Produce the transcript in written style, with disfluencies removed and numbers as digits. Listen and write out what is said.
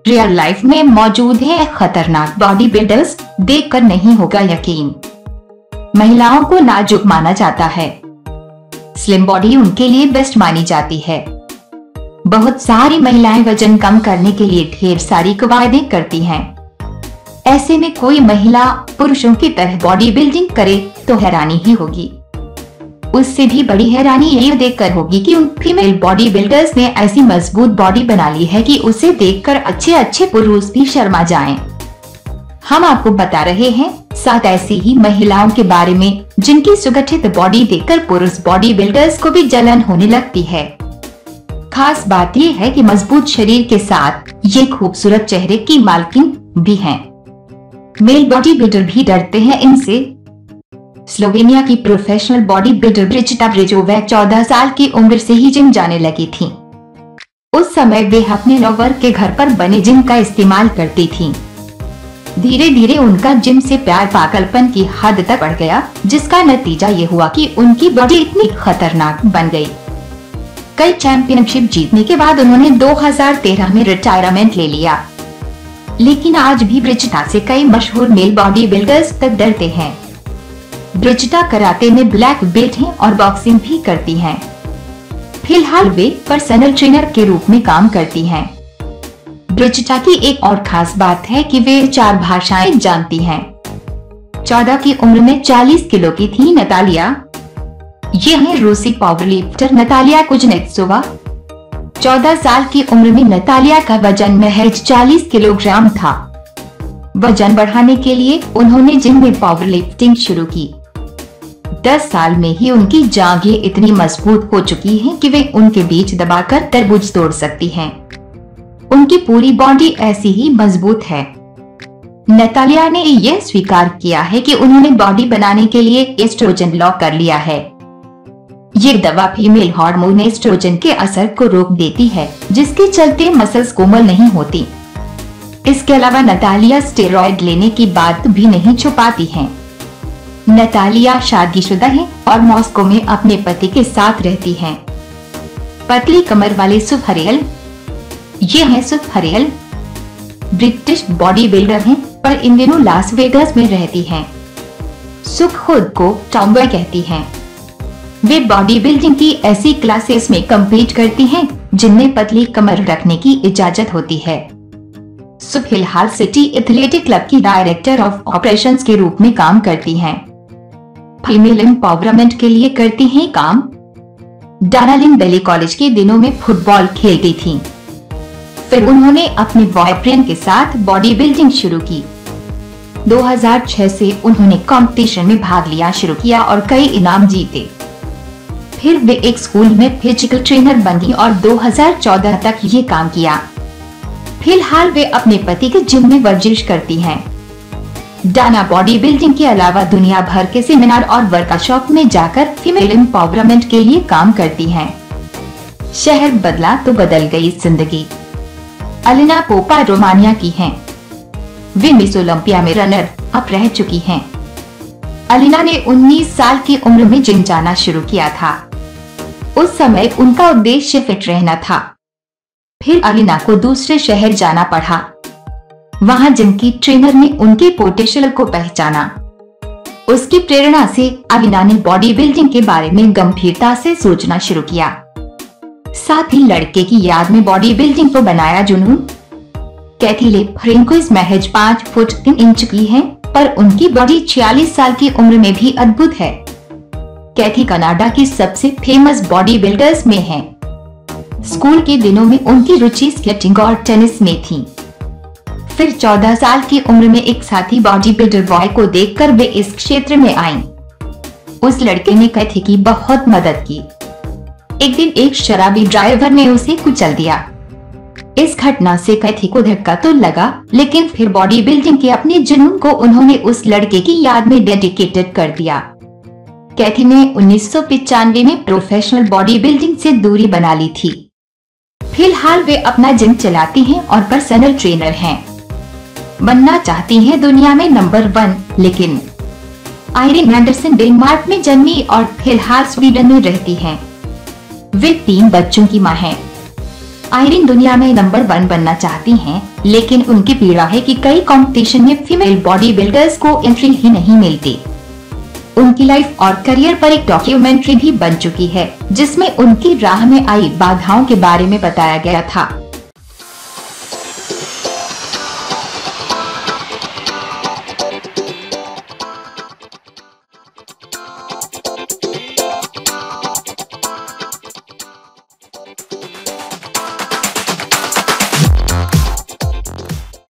Real life में मौजूद है खतरनाक बॉडी बिल्डर्स, देखकर नहीं होगा यकीन। महिलाओं को नाजुक माना जाता है, स्लिम बॉडी उनके लिए बेस्ट मानी जाती है। बहुत सारी महिलाएं वजन कम करने के लिए ढेर सारी कवायदें करती हैं। ऐसे में कोई महिला पुरुषों की तरह बॉडी बिल्डिंग करे तो हैरानी ही होगी। उससे भी बड़ी हैरानी ये देखकर होगी कि उन फीमेल बॉडी बिल्डर्स ने ऐसी मजबूत बॉडी बना ली है कि उसे देखकर अच्छे अच्छे पुरुष भी शर्मा जाएं। हम आपको बता रहे हैं 7 ऐसी ही महिलाओं के बारे में जिनकी सुगठित बॉडी देखकर पुरुष बॉडी बिल्डर्स को भी जलन होने लगती है। खास बात यह है कि मजबूत शरीर के साथ ये खूबसूरत चेहरे की मालकिन भी हैं। मेल बॉडी बिल्डर भी डरते हैं इनसे। स्लोवेनिया की प्रोफेशनल बॉडी बिल्डर ब्रिजिटा ब्रेजोवा 14 साल की उम्र से ही जिम जाने लगी थी। उस समय वे अपने लवर के घर पर बने जिम का इस्तेमाल करती थीं। धीरे धीरे उनका जिम से प्यार पागलपन की हद तक बढ़ गया, जिसका नतीजा ये हुआ कि उनकी बॉडी इतनी खतरनाक बन गई। कई चैंपियनशिप जीतने के बाद उन्होंने 2013 में रिटायरमेंट ले लिया, लेकिन आज भी ब्रिजिटा से कई मशहूर मेल बॉडी बिल्डर्स तक डरते हैं। ब्रिजिटा कराटे में ब्लैक बेल्ट हैं और बॉक्सिंग भी करती हैं। फिलहाल वे पर्सनल ट्रेनर के रूप में काम करती हैं। ब्रिजिटा की एक और खास बात है कि वे 4 भाषाएं जानती हैं। 14 की उम्र में 40 किलो की थी नतालिया। ये है रूसी पावरलिफ्टर नतालिया कुजनेत्सोवा। 14 साल की उम्र में नतालिया का वजन महज 40 किलोग्राम था। वजन बढ़ाने के लिए उन्होंने जिम में पावरलिफ्टिंग शुरू की। 10 साल में ही उनकी जांघें इतनी मजबूत हो चुकी हैं कि वे उनके बीच दबाकर तरबूज तोड़ सकती हैं। उनकी पूरी बॉडी ऐसी ही मजबूत है। नतालिया ने यह स्वीकार किया है कि उन्होंने बॉडी बनाने के लिए एस्ट्रोजन लॉक कर लिया है। ये दवा फीमेल हार्मोन एस्ट्रोजन के असर को रोक देती है, जिसके चलते मसल्स कोमल नहीं होती। इसके अलावा नतालिया स्टेरॉयड लेने की बात भी नहीं छुपाती हैं। नतालिया शादीशुदा है और मॉस्को में अपने पति के साथ रहती हैं। पतली कमर वाले सुफरेल, ये है सुफरेल, ब्रिटिश बॉडी बिल्डर हैं, पर इन दिनों लास वेगास में रहती हैं। सुख खुद को टॉम्बॉय कहती हैं। वे बॉडी बिल्डिंग की ऐसी क्लासेस में कम्पीट करती हैं जिनमें पतली कमर रखने की इजाजत होती है। सुख फिलहाल सिटी एथलेटिक क्लब की डायरेक्टर ऑफ ऑपरेशंस के रूप में काम करती हैं। फीमेल एम्पावरमेंट के लिए करती हैं काम। डानालिन बेली कॉलेज के दिनों में फुटबॉल खेलती थीं। फिर उन्होंने अपने बॉयफ्रेंड के साथ बॉडी बिल्डिंग शुरू की। 2006 से उन्होंने कंपटीशन में भाग लिया शुरू किया और कई इनाम जीते। फिर वे एक स्कूल में फिजिकल ट्रेनर बनी और 2014 तक ये काम किया। फिलहाल वे अपने पति के जिम में वर्जिश करती हैं। डाना बॉडी बिल्डिंग के अलावा दुनिया भर के सेमिनार और वर्कशॉप में जाकर फीमेल एम्पावरमेंट के लिए काम करती हैं। शहर बदला तो बदल गई जिंदगी। अलिना पोपा रोमानिया की हैं। वे मिस ओलंपिया में रनर अप रह चुकी हैं। अलिना ने 19 साल की उम्र में जिम जाना शुरू किया था। उस समय उनका उद्देश्य फिट रहना था। फिर अलिना को दूसरे शहर जाना पड़ा। वहां जिम की ट्रेनर ने उनके पोटेंशियल को पहचाना। उसकी प्रेरणा से अलिना ने बॉडी बिल्डिंग के बारे में गंभीरता से सोचना शुरू किया। साथ ही लड़के की याद में बॉडी बिल्डिंग को बनाया जुनून। कैथी लेफ्रेंकोइस महज 5 फुट 3 इंच की है, पर उनकी बॉडी 46 साल की उम्र में भी अद्भुत है। कैथी कनाडा की सबसे फेमस बॉडी बिल्डर्स में है। स्कूल के दिनों में उनकी रुचि स्केटिंग और टेनिस में थी। फिर 14 साल की उम्र में एक साथी बॉडी बिल्डर बॉय को देखकर वे इस क्षेत्र में आईं। उस लड़के ने कैथी की बहुत मदद की। एक दिन एक शराबी ड्राइवर ने उसे कुचल दिया। इस घटना से कैथी को धक्का तो लगा, लेकिन फिर बॉडी बिल्डिंग के अपने जुनून को उन्होंने उस लड़के की याद में डेडिकेटेड कर दिया। कैथी ने 1995 में प्रोफेशनल बॉडी बिल्डिंग से दूरी बना ली थी। फिलहाल वे अपना जिम चलाती हैं और पर्सनल ट्रेनर हैं। बनना चाहती हैं दुनिया में नंबर 1, लेकिन आयरिन एंडरसन डेनमार्क में जन्मी और फिलहाल स्वीडन में रहती हैं। वे 3 बच्चों की मां हैं। आयरिन दुनिया में नंबर 1 बनना चाहती हैं, लेकिन उनकी पीड़ा है कि कई कंपटीशन में फीमेल बॉडी बिल्डर्स को एंट्री ही नहीं मिलती। उनकी लाइफ और करियर पर एक डॉक्यूमेंट्री भी बन चुकी है, जिसमें उनकी राह में आई बाधाओं के बारे में बताया गया था।